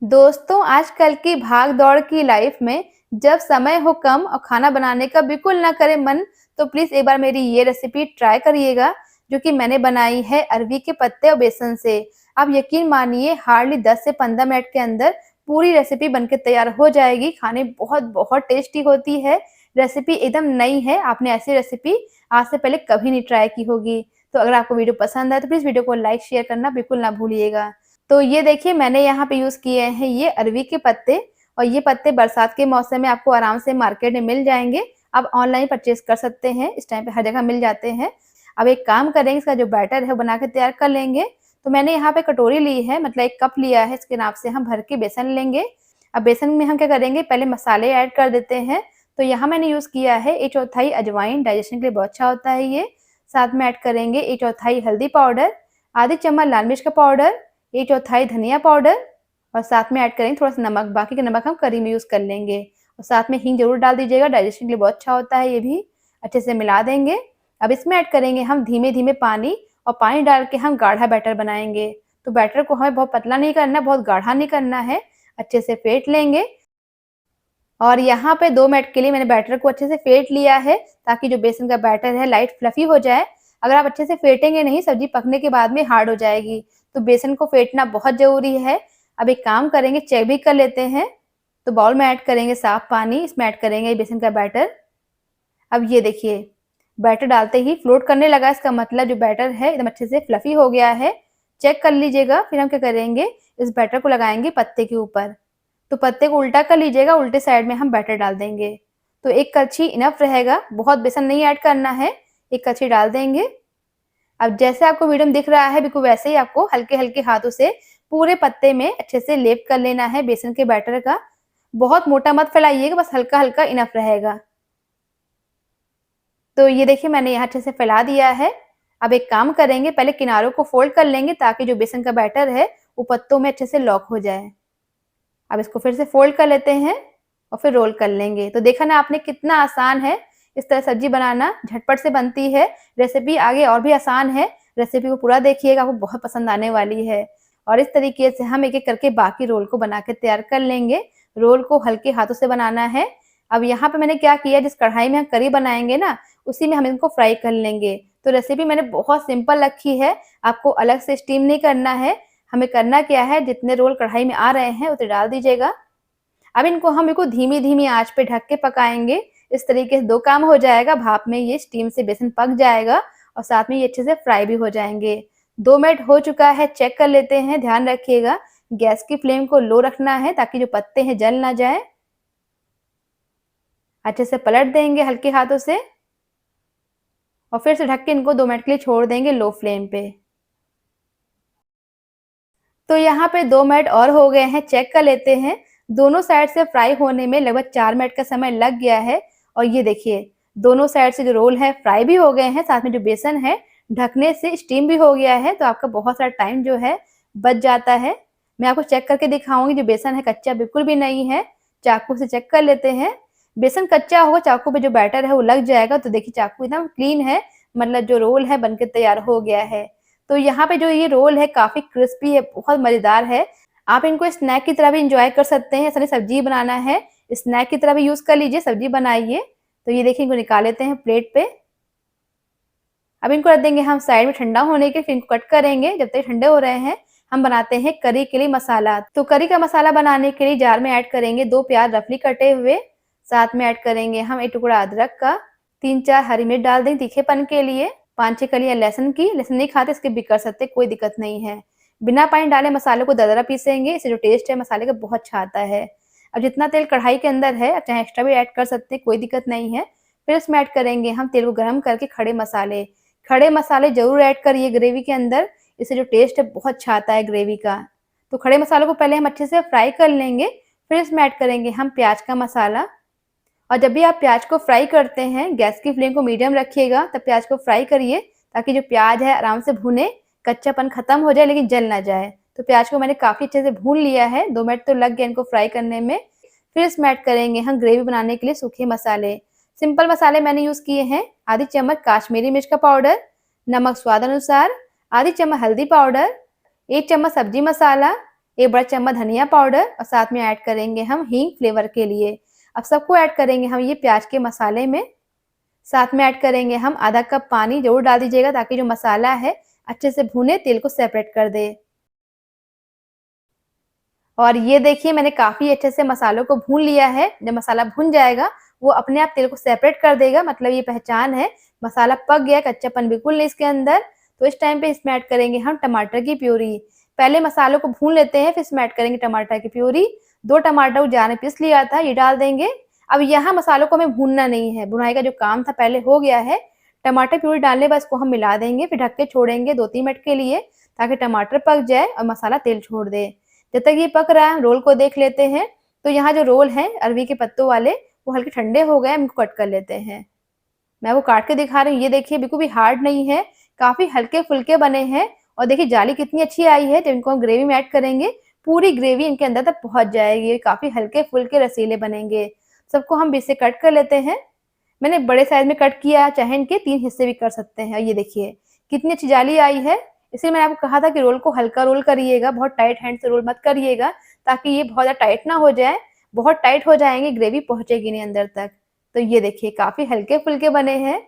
दोस्तों, आजकल की भाग-दौड़ की लाइफ में जब समय हो कम और खाना बनाने का बिल्कुल ना करे मन, तो प्लीज़ एक बार मेरी ये रेसिपी ट्राई करिएगा, जो कि मैंने बनाई है अरवी के पत्ते और बेसन से। आप यकीन मानिए हार्डली 10 से 15 मिनट के अंदर पूरी रेसिपी बनके तैयार हो जाएगी। खाने बहुत-बहुत टेस्टी होती है। रेसिपी एकदम नई है, आपने ऐसी रेसिपी आज से पहले कभी नहीं ट्राई की होगी। तो अगर आपको वीडियो पसंद आए तो प्लीज़ वीडियो को लाइक, शेयर करना बिल्कुल ना भूलिएगा। तो ये देखिए मैंने यहाँ पे यूज़ किए हैं ये अरवी के पत्ते और ये पत्ते बरसात के मौसम में आपको आराम से मार्केट में मिल जाएँगे। आप ऑनलाइन परचेज़ कर सकते हैं, इस टाइम पे हर जगह मिल जाते हैं। अब एक काम करेंगे इसका जो बैटर है वो बना के तैयार कर लेंगे। तो मैंने यहाँ पे कटोरी ली है मतलब 1 कप लिया है, इसके नाप से हम भर के बेसन लेंगे। अब बेसन में हम क्या करेंगे पहले मसाले ऐड कर देते हैं। तो यहाँ मैंने यूज़ किया है 1/4 अजवाइन, डाइजेशन के लिए बहुत अच्छा होता है ये। साथ में ऐड करेंगे 1/4 हल्दी पाउडर, आधी चम्मच लाल मिर्च का पाउडर, 1/4 धनिया पाउडर और साथ में ऐड करेंगे थोड़ा-सा नमक, बाकी का नमक हम करी में यूज़ कर लेंगे। और साथ में हींग ज़रूर डाल दीजिएगा, डाइजेशन के लिए बहुत अच्छा होता है ये भी। अच्छे से मिला देंगे। अब इसमें ऐड करेंगे हम धीमे-धीमे पानी और पानी डाल के हम गाढ़ा बैटर बनाएँगे। तो बैटर को हमें बहुत पतला नहीं करना, बहुत गाढ़ा नहीं करना है, अच्छे से फेंट लेंगे। और यहाँ पे 2 मिनट के लिए मैंने बैटर को अच्छे से फेंट लिया है, ताकि जो बेसन का बैटर है लाइट फ्लफ़ी हो जाए। अगर आप अच्छे से फेंटेंगे नहीं, सब्ज़ी पकने के बाद में हार्ड हो जाएगी। तो बेसन को फेंटना बहुत ज़रूरी है। अब एक काम करेंगे चेक भी कर लेते हैं। तो बाउल में ऐड करेंगे साफ़ पानी, इसमें ऐड करेंगे बेसन का बैटर। अब ये देखिए, बैटर डालते ही फ्लोट करने लगा, इसका मतलब जो बैटर है एकदम अच्छे से फ्लफ़ी हो गया है। चेक कर लीजिएगा, फिर हम क्या करेंगे, इस बैटर को लगाएँगे पत्ते के ऊपर। तो पत्ते को उल्टा कर लीजिएगा, उल्टे साइड में हम बैटर डाल देंगे। तो 1 कड़छी इनफ रहेगा, बहुत बेसन नहीं ऐड करना है, 1 कड़छी डाल देंगे। अब जैसे आपको वीडियो में दिख रहा है बिल्कुल वैसे ही आपको हल्के-हल्के हाथों से पूरे पत्ते में अच्छे से लेप कर लेना है बेसन के बैटर का। बहुत मोटा मत फैलाइएगा, बस हल्का-हल्का इनफ रहेगा। तो ये देखिए मैंने यहाँ अच्छे से फैला दिया है। अब एक काम करेंगे पहले किनारों को फ़ोल्ड कर लेंगे ताकि जो बेसन का बैटर है वो पत्तों में अच्छे से लॉक हो जाए। अब इसको फिर से फ़ोल्ड कर लेते हैं और फिर रोल कर लेंगे। तो देखा ना आपने कितना आसान है इस तरह सब्ज़ी बनाना, झटपट से बनती है। रेसिपी आगे और भी आसान है, रेसिपी को पूरा देखिएगा, आपको बहुत पसंद आने वाली है। और इस तरीके से हम एक-एक करके बाकी रोल को बना के तैयार कर लेंगे। रोल को हल्के हाथों से बनाना है। अब यहाँ पे मैंने क्या किया, जिस कढ़ाई में हम करी बनाएँगे ना, उसी में हम इनको फ्राई कर लेंगे। तो रेसिपी मैंने बहुत सिंपल रखी है, आपको अलग से स्टीम नहीं करना है। हमें करना क्या है, जितने रोल कढ़ाई में आ रहे हैं उतने डाल दीजिएगा। अब इनको हम बिल्कुल धीमी-धीमी आँच पे ढक के पकाएँगे। इस तरीके से 2 काम हो जाएगा, भाप में ये स्टीम से बेसन पक जाएगा और साथ में ये अच्छे से फ्राई भी हो जाएँगे। 2 मिनट हो चुका है, चेक कर लेते हैं। ध्यान रखिएगा गैस की फ्लेम को लो रखना है ताकि जो पत्ते हैं जल ना जाएँ। अच्छे से पलट देंगे हल्के हाथों से और फिर से ढक के इनको 2 मिनट के लिए छोड़ देंगे लो फ्लेम पे। तो यहाँ पे 2 मिनट और हो गए हैं, चेक कर लेते हैं। दोनों साइड से फ्राई होने में लगभग 4 मिनट का समय लग गया है और ये देखिए, दोनों साइड से जो रोल है फ्राई भी हो गए हैं, साथ में जो बेसन है ढकने से स्टीम भी हो गया है, तो आपका बहुत सारा टाइम जो है बच जाता है। मैं आपको चेक करके दिखाऊँगी, जो बेसन है कच्चा बिल्कुल भी नहीं है। चाकू से चेक कर लेते हैं। बेसन कच्चा होगा, चाकू पे जो बैटर है वो लग जाएगा, तो देखिए चाकू एकदम क्लीन है, मतलब जो रोल है बनके तैयार हो गया है। तो यहाँ पे जो ये रोल है काफ़ी क्रिस्पी है, बहुत मज़ेदार है। आप इनको स्नैक की तरह भी एन्जॉय कर सकते हैं, ऐसा नहीं सब्ज़ी बनाना है, स्नैक की तरह भी यूज़ कर लीजिए, सब्ज़ी बनाइए। तो ये देखिए इनको निकाल लेते हैं प्लेट पे। अब इनको रख देंगे हम साइड में ठंडा होने के, फिर इनको कट करेंगे। जब तक ठंडे हो रहे हैं, हम बनाते हैं करी के लिए मसाला। तो करी का मसाला बनाने के लिए जार में ऐड करेंगे 2 प्याज़ रफली कटे हुए, साथ में ऐड करेंगे हम 1 टुकड़ा अदरक का, 3-4 हरी मिर्च डाल देंगे तीखेपन के लिए, 5-6 कलियाँ लहसुन की, लहसुन नहीं खाते स्किप भी कर सकते, कोई दिक्कत नहीं है। बिना पानी डाले मसाले को दरदरा पीसेंगे, इससे जो टेस्ट है मसाले का बहुत अच्छा आता है। अब जितना तेल कढ़ाई के अंदर है, चाहे एक्स्ट्रा भी ऐड कर सकते हैं, कोई दिक्कत नहीं है। फिर इसमें ऐड करेंगे हम तेल को गरम करके खड़े मसाले। खड़े मसाले ज़रूर ऐड करिए ग्रेवी के अंदर, इससे जो टेस्ट है बहुत अच्छा आता है ग्रेवी का। तो खड़े मसालों को पहले हम अच्छे से फ्राई कर लेंगे, फिर इसमें ऐड करेंगे हम प्याज का मसाला। और जब भी आप प्याज को फ्राई करते हैं, गैस की फ्लेम को मीडियम रखिएगा, तब प्याज को फ्राई करिए ताकि जो प्याज है आराम से भुने, कच्चापन खत्म हो जाए लेकिन जल ना जाए। तो प्याज को मैंने काफ़ी अच्छे से भून लिया है, 2 मिनट तो लग गए इनको फ्राई करने में। फिर इसमें ऐड करेंगे हम ग्रेवी बनाने के लिए सूखे मसाले। सिंपल मसाले मैंने यूज़ किए हैं, आधी चम्मच काश्मीरी मिर्च का पाउडर, नमक स्वाद अनुसार, आधी चम्मच हल्दी पाउडर, 1 चम्मच सब्जी मसाला, 1 बड़ा चम्मच धनिया पाउडर और साथ में ऐड करेंगे हम हींग फ्लेवर के लिए। अब सबको ऐड करेंगे हम ये प्याज के मसाले में। साथ में ऐड करेंगे हम आधा कप पानी ज़रूर डाल दीजिएगा ताकि जो मसाला है अच्छे से भुने, तेल को सेपरेट कर दे। और ये देखिए मैंने काफ़ी अच्छे से मसालों को भून लिया है। जब मसाला भुन जाएगा वो अपने आप तेल को सेपरेट कर देगा, मतलब ये पहचान है मसाला पक गया, कच्चापन बिल्कुल नहीं इसके अंदर। तो इस टाइम पे इसमें ऐड करेंगे हम टमाटर की प्यूरी। पहले मसालों को भून लेते हैं, फिर इसमें ऐड करेंगे टमाटर की प्यूरी। 2 टमाटर को जार में पीस लिया था, ये डाल देंगे। अब यहाँ मसालों को हमें भूनना नहीं है, भुनाई का जो काम था पहले हो गया है। टमाटर प्यूरी डालने के बाद इसको हम मिला देंगे, फिर ढक के छोड़ेंगे 2-3 मिनट के लिए ताकि टमाटर पक जाए और मसाला तेल छोड़ दे। जब तक ये पक रहा है रोल को देख लेते हैं। तो यहाँ जो रोल हैं अरवी के पत्तों वाले वो हल्के ठंडे हो गए, इनको कट कर लेते हैं। मैं वो काट के दिखा रही हूँ, ये देखिए बिल्कुल भी हार्ड नहीं है, काफ़ी हल्के-फुल्के बने हैं। और देखिए जाली कितनी अच्छी आई है। जब इनको हम ग्रेवी में ऐड करेंगे पूरी ग्रेवी इनके अंदर तक पहुँच जाएगी, काफ़ी हल्के-फुल्के रसीले बनेंगे। सबको हम बीच से कट कर लेते हैं। मैंने बड़े साइज़ में कट किया, चाहे इनके 3 हिस्से भी कर सकते हैं। और ये देखिए कितनी अच्छी जाली आई है। इसलिए मैंने आपको कहा था कि रोल को हल्का रोल करिएगा, बहुत टाइट हैंड से रोल मत करिएगा ताकि ये बहुत ज़्यादा टाइट ना हो जाए। बहुत टाइट हो जाएँगे ग्रेवी पहुँचेगी नहीं अंदर तक। तो ये देखिए काफ़ी हल्के-फुल्के बने हैं।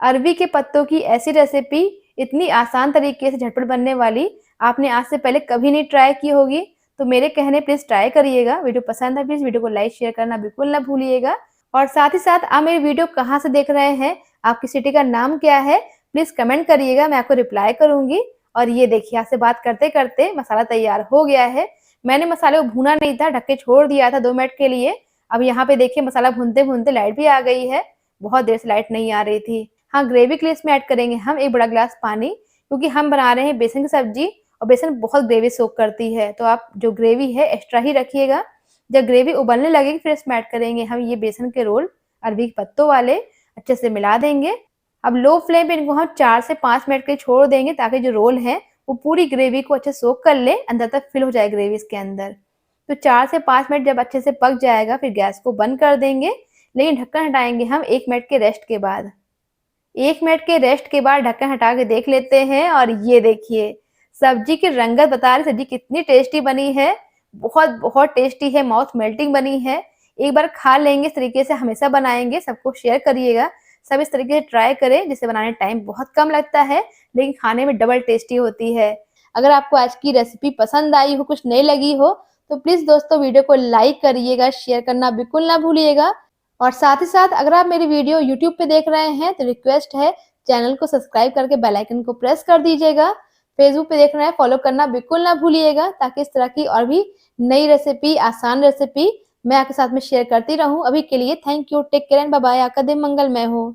अरवी के पत्तों की ऐसी रेसिपी इतनी आसान तरीके से झटपट बनने वाली आपने आज से पहले कभी नहीं ट्राई की होगी। तो मेरे कहने प्लीज़ ट्राई करिएगा। वीडियो पसंद है प्लीज़ वीडियो को लाइक शेयर करना बिल्कुल ना भूलिएगा। और साथ ही साथ आप मेरी वीडियो कहाँ से देख रहे हैं, आपकी सिटी का नाम क्या है, प्लीज़ कमेंट करिएगा, मैं आपको रिप्लाई करूँगी। और ये देखिए आपसे बात करते-करते मसाला तैयार हो गया है। मैंने मसाले को भूना नहीं था, ढक के छोड़ दिया था 2 मिनट के लिए। अब यहाँ पे देखिए मसाला भूनते-भूनते लाइट भी आ गई है। बहुत देर से लाइट नहीं आ रही थी। हाँ, ग्रेवी के लिए इसमें ऐड करेंगे हम 1 बड़ा ग्लास पानी, क्योंकि हम बना रहे हैं बेसन की सब्जी और बेसन बहुत ग्रेवी सोक करती है। तो आप जो ग्रेवी है एक्स्ट्रा ही रखिएगा। जब ग्रेवी उबलने लगेगी फिर इसमें ऐड करेंगे हम ये बेसन के रोल अरवी के पत्तों वाले, अच्छे से मिला देंगे। अब लो फ्लेम पे इनको हम 4 से 5 मिनट के लिए छोड़ देंगे ताकि जो रोल है वो पूरी ग्रेवी को अच्छे से सोक कर ले, अंदर तक फिल हो जाए ग्रेवी इसके अंदर। तो 4 से 5 मिनट जब अच्छे से पक जाएगा फिर गैस को बंद कर देंगे, लेकिन ढक्कन हटाएँगे हम 1 मिनट के रेस्ट के बाद। 1 मिनट के रेस्ट के बाद ढक्कन हटा के देख लेते हैं और ये देखिए सब्जी की रंगत बता रही सब्जी कितनी टेस्टी बनी है। बहुत टेस्टी है, माउथ मेल्टिंग बनी है। एक बार खा लेंगे, इस तरीके से हमेशा बनाएँगे, सबको शेयर करिएगा। सब इस तरीके से ट्राई करें, जिससे बनाने टाइम बहुत कम लगता है, लेकिन खाने में डबल टेस्टी होती है। अगर आपको आज की रेसिपी पसंद आई हो, कुछ नई लगी हो, तो प्लीज़ दोस्तों वीडियो को लाइक करिएगा, शेयर करना बिल्कुल ना भूलिएगा। और साथ ही साथ अगर आप मेरी वीडियो यूट्यूब पे देख रहे हैं तो रिक्वेस्ट है चैनल को सब्सक्राइब करके बेल आइकन को प्रेस कर दीजिएगा। फेसबुक पे देख रहे हैं फॉलो करना बिल्कुल ना भूलिएगा ताकि इस तरह की और भी नई रेसिपी, आसान रेसिपी मैं आपके साथ में शेयर करती रहूँ। अभी के लिए thank you, take care and bye bye. आपका दिन मंगलमय हो।